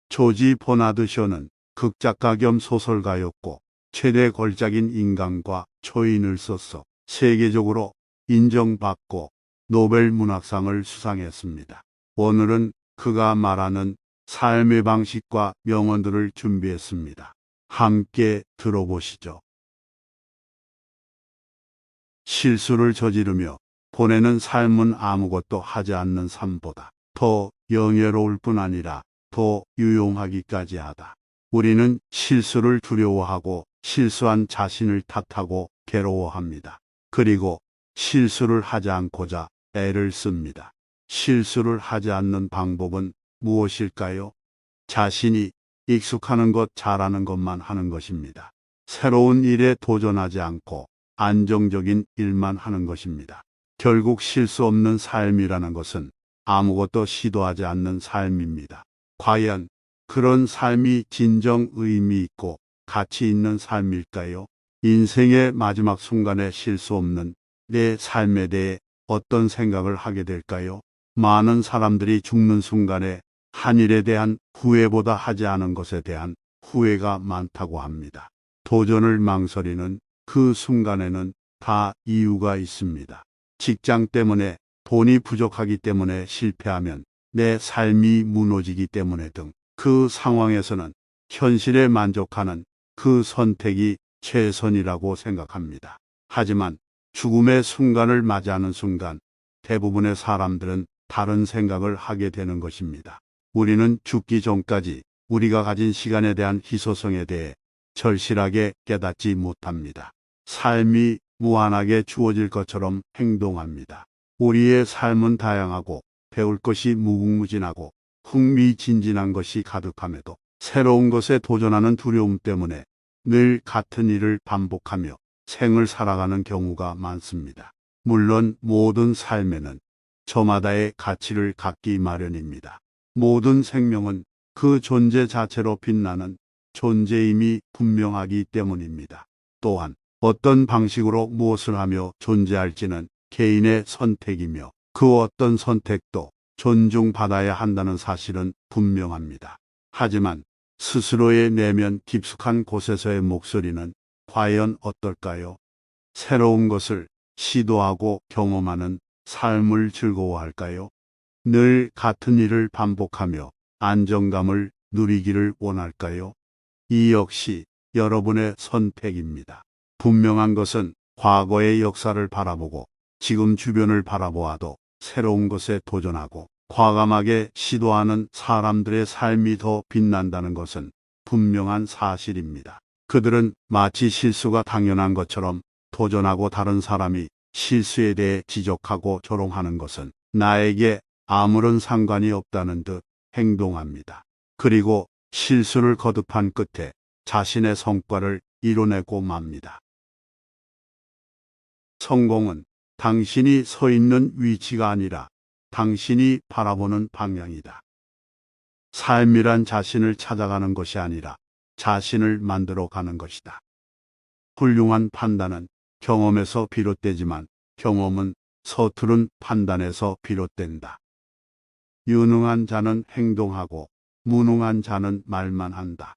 조지 버나드 쇼는 극작가 겸 소설가였고 최대 걸작인 인간과 초인을 써서 세계적으로 인정받고 노벨 문학상을 수상했습니다. 오늘은 그가 말하는 삶의 방식과 명언들을 준비했습니다. 함께 들어보시죠. 실수를 저지르며 보내는 삶은 아무것도 하지 않는 삶보다 더 영예로울 뿐 아니라 더 유용하기까지 하다. 우리는 실수를 두려워하고 실수한 자신을 탓하고 괴로워합니다. 그리고 실수를 하지 않고자 애를 씁니다. 실수를 하지 않는 방법은 무엇일까요? 자신이 익숙하는 것, 잘하는 것만 하는 것입니다. 새로운 일에 도전하지 않고 안정적인 일만 하는 것입니다. 결국 실수 없는 삶이라는 것은 아무것도 시도하지 않는 삶입니다. 과연 그런 삶이 진정 의미 있고 가치 있는 삶일까요? 인생의 마지막 순간에 실수 없는 내 삶에 대해 어떤 생각을 하게 될까요? 많은 사람들이 죽는 순간에 한 일에 대한 후회보다 하지 않은 것에 대한 후회가 많다고 합니다. 도전을 망설이는 그 순간에는 다 이유가 있습니다. 직장 때문에, 돈이 부족하기 때문에, 실패하면 내 삶이 무너지기 때문에 등 그 상황에서는 현실에 만족하는 그 선택이 최선이라고 생각합니다. 하지만 죽음의 순간을 맞이하는 순간 대부분의 사람들은 다른 생각을 하게 되는 것입니다. 우리는 죽기 전까지 우리가 가진 시간에 대한 희소성에 대해 절실하게 깨닫지 못합니다. 삶이 무한하게 주어질 것처럼 행동합니다. 우리의 삶은 다양하고 배울 것이 무궁무진하고 흥미진진한 것이 가득함에도 새로운 것에 도전하는 두려움 때문에 늘 같은 일을 반복하며 생을 살아가는 경우가 많습니다. 물론 모든 삶에는 저마다의 가치를 갖기 마련입니다. 모든 생명은 그 존재 자체로 빛나는 존재임이 분명하기 때문입니다. 또한 어떤 방식으로 무엇을 하며 존재할지는 개인의 선택이며 그 어떤 선택도 존중받아야 한다는 사실은 분명합니다. 하지만 스스로의 내면 깊숙한 곳에서의 목소리는 과연 어떨까요? 새로운 것을 시도하고 경험하는 삶을 즐거워할까요? 늘 같은 일을 반복하며 안정감을 누리기를 원할까요? 이 역시 여러분의 선택입니다. 분명한 것은 과거의 역사를 바라보고 지금 주변을 바라보아도 새로운 것에 도전하고 과감하게 시도하는 사람들의 삶이 더 빛난다는 것은 분명한 사실입니다. 그들은 마치 실수가 당연한 것처럼 도전하고 다른 사람이 실수에 대해 지적하고 조롱하는 것은 나에게 아무런 상관이 없다는 듯 행동합니다. 그리고 실수를 거듭한 끝에 자신의 성과를 이뤄내고 맙니다. 성공은 당신이 서 있는 위치가 아니라 당신이 바라보는 방향이다. 삶이란 자신을 찾아가는 것이 아니라 자신을 만들어가는 것이다. 훌륭한 판단은 경험에서 비롯되지만 경험은 서투른 판단에서 비롯된다. 유능한 자는 행동하고 무능한 자는 말만 한다.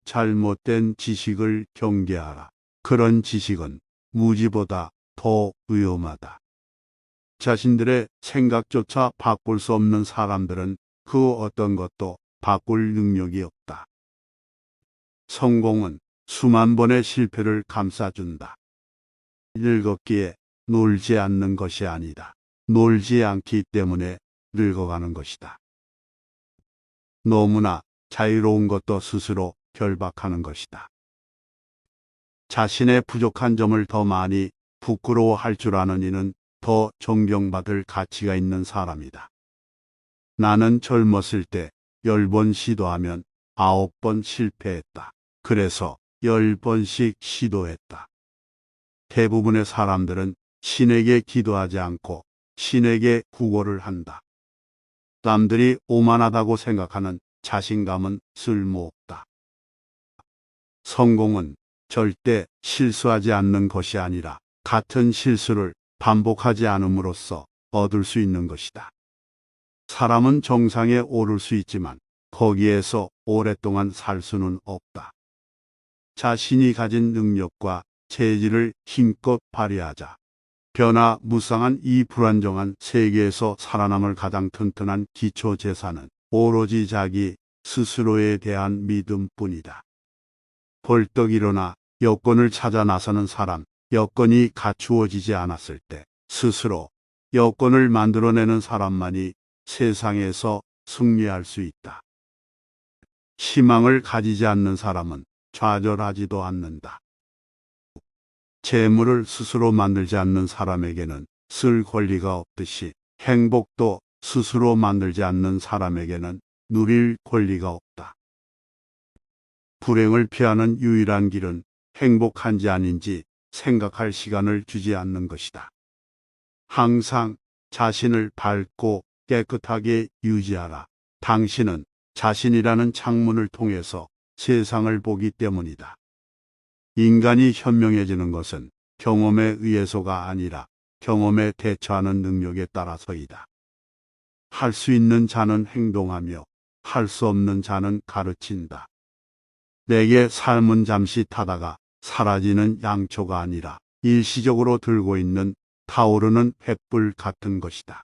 잘못된 지식을 경계하라. 그런 지식은 무지보다 더 위험하다. 자신들의 생각조차 바꿀 수 없는 사람들은 그 어떤 것도 바꿀 능력이 없다. 성공은 수만 번의 실패를 감싸준다. 늙었기에 놀지 않는 것이 아니다. 놀지 않기 때문에 늙어가는 것이다. 너무나 자유로운 것도 스스로 결박하는 것이다. 자신의 부족한 점을 더 많이 부끄러워할 줄 아는 이는 더 존경받을 가치가 있는 사람이다. 나는 젊었을 때 10번 시도하면 9번 실패했다. 그래서 10번씩 시도했다. 대부분의 사람들은 신에게 기도하지 않고 신에게 구걸을 한다. 남들이 오만하다고 생각하는 자신감은 쓸모없다. 성공은 절대 실수하지 않는 것이 아니라 같은 실수를 반복하지 않음으로써 얻을 수 있는 것이다. 사람은 정상에 오를 수 있지만 거기에서 오랫동안 살 수는 없다. 자신이 가진 능력과 재질을 힘껏 발휘하자. 변화무쌍한 이 불안정한 세계에서 살아남을 가장 튼튼한 기초 재산은 오로지 자기 스스로에 대한 믿음뿐이다. 벌떡 일어나 여건을 찾아 나서는 사람, 여건이 갖추어지지 않았을 때 스스로 여건을 만들어내는 사람만이 세상에서 승리할 수 있다. 희망을 가지지 않는 사람은 좌절하지도 않는다. 재물을 스스로 만들지 않는 사람에게는 쓸 권리가 없듯이 행복도 스스로 만들지 않는 사람에게는 누릴 권리가 없다. 불행을 피하는 유일한 길은 행복한지 아닌지 생각할 시간을 주지 않는 것이다. 항상 자신을 밝고 깨끗하게 유지하라. 당신은 자신이라는 창문을 통해서 세상을 보기 때문이다. 인간이 현명해지는 것은 경험에 의해서가 아니라 경험에 대처하는 능력에 따라서이다. 할 수 있는 자는 행동하며 할 수 없는 자는 가르친다. 내게 삶은 잠시 타다가 사라지는 양초가 아니라 일시적으로 들고 있는 타오르는 횃불 같은 것이다.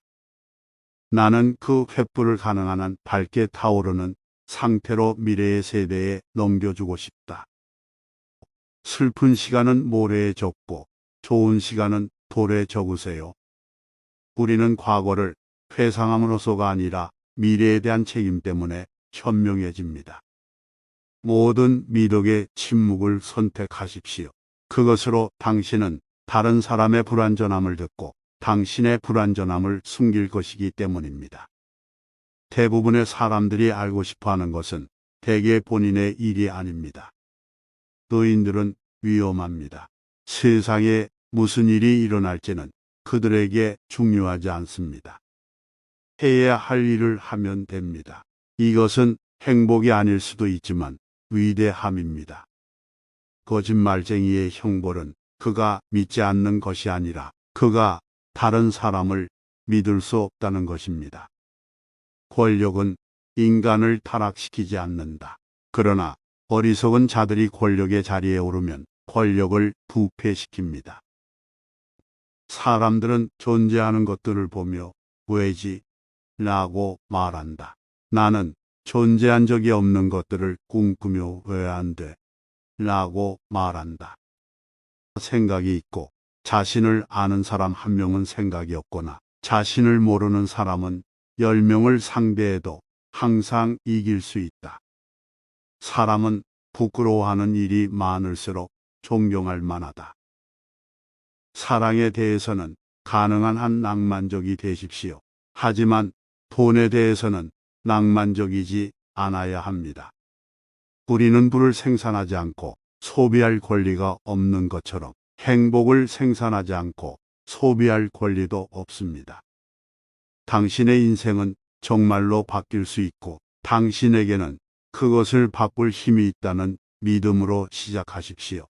나는 그 횃불을 가능한 한 밝게 타오르는 상태로 미래의 세대에 넘겨주고 싶다. 슬픈 시간은 모래에 적고 좋은 시간은 돌에 적으세요. 우리는 과거를 회상함으로써가 아니라 미래에 대한 책임 때문에 현명해집니다. 모든 미덕의 침묵을 선택하십시오. 그것으로 당신은 다른 사람의 불완전함을 듣고 당신의 불완전함을 숨길 것이기 때문입니다. 대부분의 사람들이 알고 싶어하는 것은 대개 본인의 일이 아닙니다. 노인들은 위험합니다. 세상에 무슨 일이 일어날지는 그들에게 중요하지 않습니다. 해야 할 일을 하면 됩니다. 이것은 행복이 아닐 수도 있지만 위대함입니다. 거짓말쟁이의 형벌은 그가 믿지 않는 것이 아니라 그가 다른 사람을 믿을 수 없다는 것입니다. 권력은 인간을 타락시키지 않는다. 그러나 어리석은 자들이 권력의 자리에 오르면 권력을 부패시킵니다. 사람들은 존재하는 것들을 보며 왜지? 라고 말한다. 나는 존재한 적이 없는 것들을 꿈꾸며 왜 안 돼? 라고 말한다. 생각이 있고 자신을 아는 사람 한 명은 생각이 없거나 자신을 모르는 사람은 10명을 상대해도 항상 이길 수 있다. 사람은 부끄러워하는 일이 많을수록 존경할 만하다. 사랑에 대해서는 가능한 한 낭만적이 되십시오. 하지만 돈에 대해서는 낭만적이지 않아야 합니다. 우리는 부를 생산하지 않고 소비할 권리가 없는 것처럼 행복을 생산하지 않고 소비할 권리도 없습니다. 당신의 인생은 정말로 바뀔 수 있고 당신에게는 그것을 바꿀 힘이 있다는 믿음으로 시작하십시오.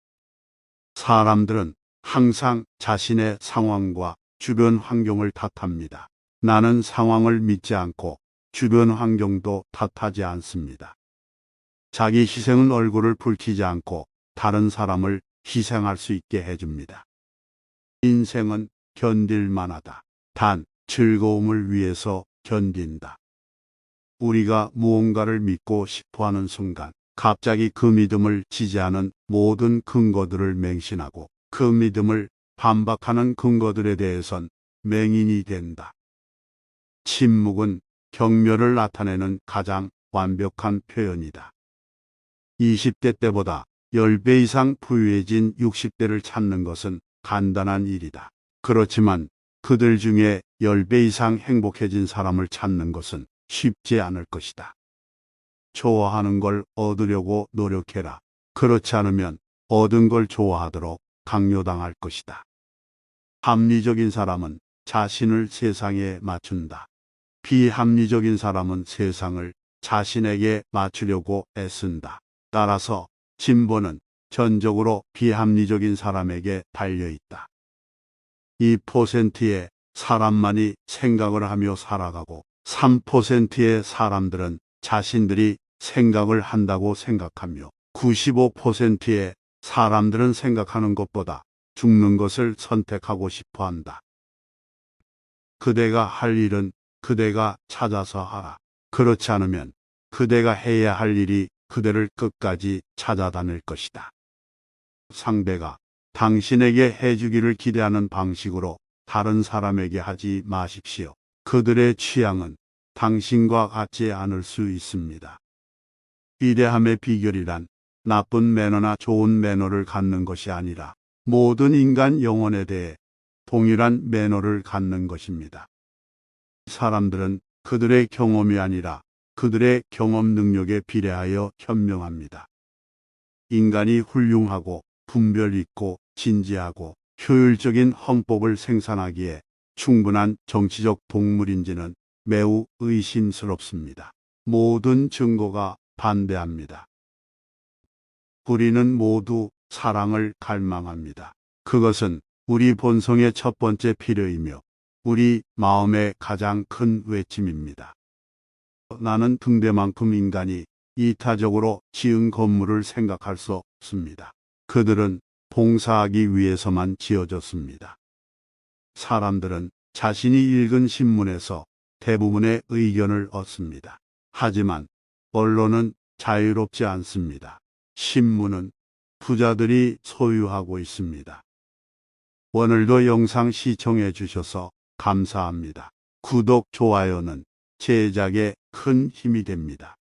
사람들은 항상 자신의 상황과 주변 환경을 탓합니다. 나는 상황을 믿지 않고 주변 환경도 탓하지 않습니다. 자기 희생은 얼굴을 붉히지 않고 다른 사람을 희생할 수 있게 해줍니다. 인생은 견딜 만하다. 단 즐거움을 위해서 견딘다. 우리가 무언가를 믿고 싶어하는 순간 갑자기 그 믿음을 지지하는 모든 근거들을 맹신하고 그 믿음을 반박하는 근거들에 대해선 맹인이 된다. 침묵은 경멸을 나타내는 가장 완벽한 표현이다. 20대 때보다 10배 이상 부유해진 60대를 찾는 것은 간단한 일이다. 그렇지만 그들 중에 10배 이상 행복해진 사람을 찾는 것은 쉽지 않을 것이다. 좋아하는 걸 얻으려고 노력해라. 그렇지 않으면 얻은 걸 좋아하도록 강요당할 것이다. 합리적인 사람은 자신을 세상에 맞춘다. 비합리적인 사람은 세상을 자신에게 맞추려고 애쓴다. 따라서 진보는 전적으로 비합리적인 사람에게 달려있다. 2%의 사람만이 생각을 하며 살아가고 3%의 사람들은 자신들이 생각을 한다고 생각하며 95%의 사람들은 생각하는 것보다 죽는 것을 선택하고 싶어 한다. 그대가 할 일은 그대가 찾아서 하라. 그렇지 않으면 그대가 해야 할 일이 그대를 끝까지 찾아다닐 것이다. 상대가 당신에게 해주기를 기대하는 방식으로 다른 사람에게 하지 마십시오. 그들의 취향은 당신과 같지 않을 수 있습니다. 위대함의 비결이란 나쁜 매너나 좋은 매너를 갖는 것이 아니라 모든 인간 영혼에 대해 동일한 매너를 갖는 것입니다. 사람들은 그들의 경험이 아니라 그들의 경험 능력에 비례하여 현명합니다. 인간이 훌륭하고 분별 있고 진지하고 효율적인 헌법을 생산하기에 충분한 정치적 동물인지는 매우 의심스럽습니다. 모든 증거가 반대합니다. 우리는 모두 사랑을 갈망합니다. 그것은 우리 본성의 첫 번째 필요이며 우리 마음의 가장 큰 외침입니다. 나는 등대만큼 인간이 이타적으로 지은 건물을 생각할 수 없습니다. 그들은 봉사하기 위해서만 지어졌습니다. 사람들은 자신이 읽은 신문에서 대부분의 의견을 얻습니다. 하지만 언론은 자유롭지 않습니다. 신문은 부자들이 소유하고 있습니다. 오늘도 영상 시청해 주셔서 감사합니다. 구독, 좋아요는 제작에 큰 힘이 됩니다.